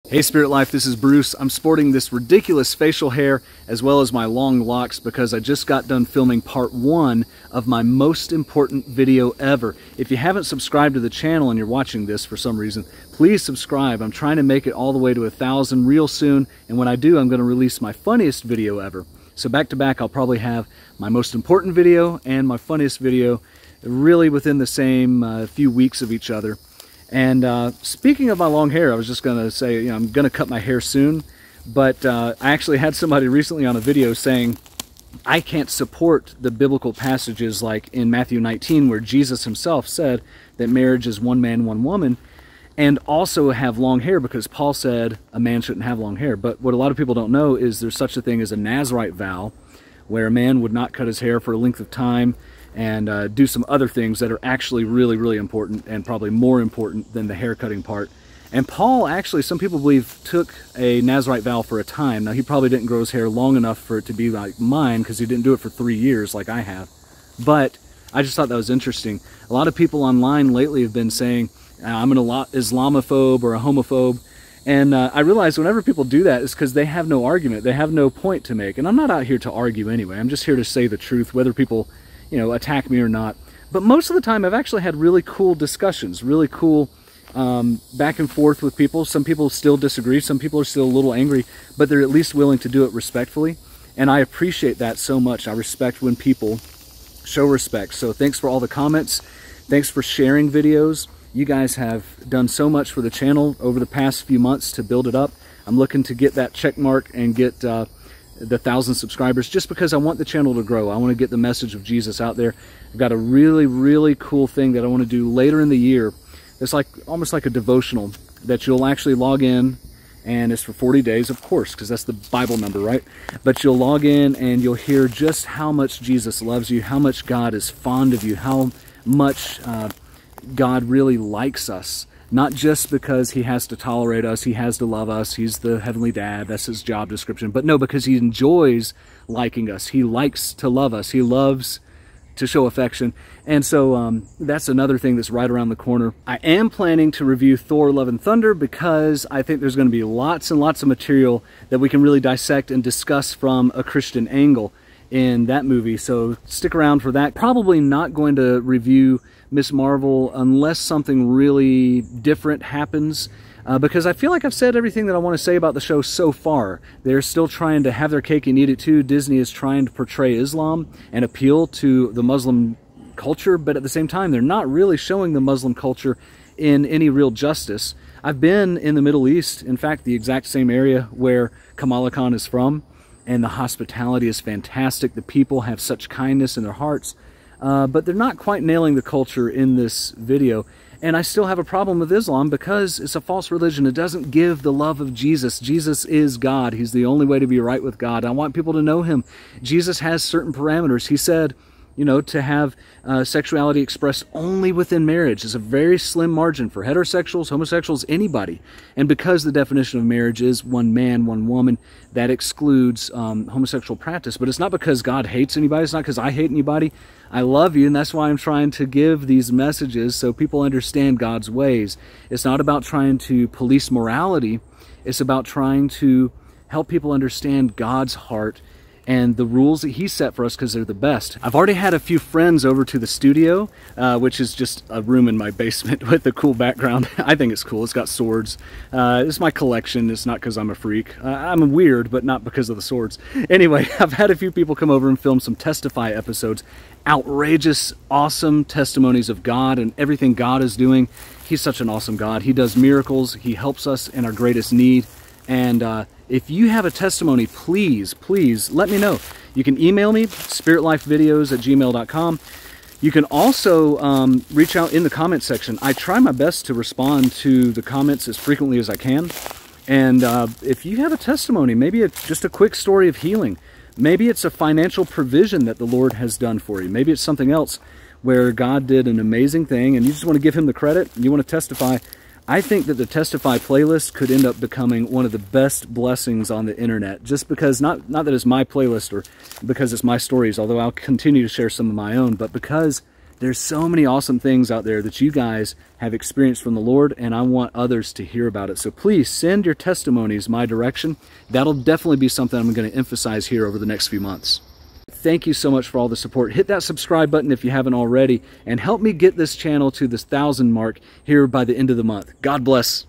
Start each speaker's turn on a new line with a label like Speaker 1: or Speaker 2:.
Speaker 1: Hey Spirit Life, this is Bruce. I'm sporting this ridiculous facial hair as well as my long locks because I just got done filming part 1 of my most important video ever. If you haven't subscribed to the channel and you're watching this for some reason, please subscribe. I'm trying to make it all the way to 1,000 real soon, and when I do, I'm going to release my funniest video ever. So back to back, I'll probably have my most important video and my funniest video really within the same few weeks of each other. And speaking of my long hair, I was just going to say, I'm going to cut my hair soon, but I actually had somebody recently on a video saying I can't support the biblical passages like in Matthew 19 where Jesus himself said that marriage is one man, one woman, and also have long hair because Paul said a man shouldn't have long hair. But what a lot of people don't know is there's such a thing as a Nazirite vow where a man would not cut his hair for a length of time and do some other things that are actually really, really important and probably more important than the hair cutting part. And Paul actually, some people believe, took a Nazirite vow for a time. Now, he probably didn't grow his hair long enough for it to be like mine because he didn't do it for 3 years like I have. But I just thought that was interesting. A lot of people online lately have been saying, I'm an Islamophobe or a homophobe. And I realize whenever people do that, it's because they have no argument. They have no point to make. And I'm not out here to argue anyway. I'm just here to say the truth, whether people attack me or not. But most of the time I've actually had really cool discussions, really cool back and forth with people. Some people still disagree, some people are still a little angry, but they're at least willing to do it respectfully. And I appreciate that so much. I respect when people show respect. So thanks for all the comments. Thanks for sharing videos. You guys have done so much for the channel over the past few months to build it up. I'm looking to get that check mark and get the 1,000 subscribers just because I want the channel to grow. I want to get the message of Jesus out there. I've got a really, really cool thing that I want to do later in the year. It's like almost like a devotional that you'll actually log in, and it's for 40 days, of course, because that's the Bible number, right? But you'll log in and you'll hear just how much Jesus loves you, how much God is fond of you, how much God really likes us. Not just because he has to tolerate us, he has to love us, he's the heavenly dad, that's his job description, but no, because he enjoys liking us. He likes to love us. He loves to show affection. And so that's another thing that's right around the corner. I am planning to review Thor: Love and Thunder because I think there's going to be lots and lots of material that we can really dissect and discuss from a Christian angle in that movie. So stick around for that. Probably not going to review Ms. Marvel unless something really different happens, because I feel like I've said everything that I want to say about the show so far. They're still trying to have their cake and eat it too. Disney is trying to portray Islam and appeal to the Muslim culture, but at the same time they're not really showing the Muslim culture in any real justice. I've been in the Middle East, in fact the exact same area where Kamala Khan is from, and the hospitality is fantastic. The people have such kindness in their hearts. But they're not quite nailing the culture in this video. And I still have a problem with Islam because it's a false religion. It doesn't give the love of Jesus. Jesus is God. He's the only way to be right with God. I want people to know him. Jesus has certain parameters. He said, to have sexuality expressed only within marriage is a very slim margin for heterosexuals, homosexuals, anybody. And because the definition of marriage is one man, one woman, that excludes homosexual practice. But it's not because God hates anybody. It's not because I hate anybody. I love you, and that's why I'm trying to give these messages so people understand God's ways. It's not about trying to police morality. It's about trying to help people understand God's heart and the rules that he set for us because they're the best. I've already had a few friends over to the studio, which is just a room in my basement with a cool background. I think it's cool. It's got swords. It's my collection. It's not because I'm a freak. I'm weird, but not because of the swords. Anyway, I've had a few people come over and film some Testify episodes. Outrageous, awesome testimonies of God and everything God is doing. He's such an awesome God. He does miracles. He helps us in our greatest need. And if you have a testimony, please let me know. You can email me, spiritlifevideos@gmail.com. You can also reach out in the comments section. I try my best to respond to the comments as frequently as I can. And if you have a testimony, maybe it's just a quick story of healing. Maybe it's a financial provision that the Lord has done for you. Maybe it's something else where God did an amazing thing and you just want to give him the credit and you want to testify. I think that the Testify playlist could end up becoming one of the best blessings on the internet, just because, not that it's my playlist or because it's my stories, although I'll continue to share some of my own, but because There's so many awesome things out there that you guys have experienced from the Lord, and I want others to hear about it. So please send your testimonies my direction. That'll definitely be something I'm going to emphasize here over the next few months. Thank you so much for all the support. Hit that subscribe button if you haven't already, and help me get this channel to this 1,000 mark here by the end of the month. God bless.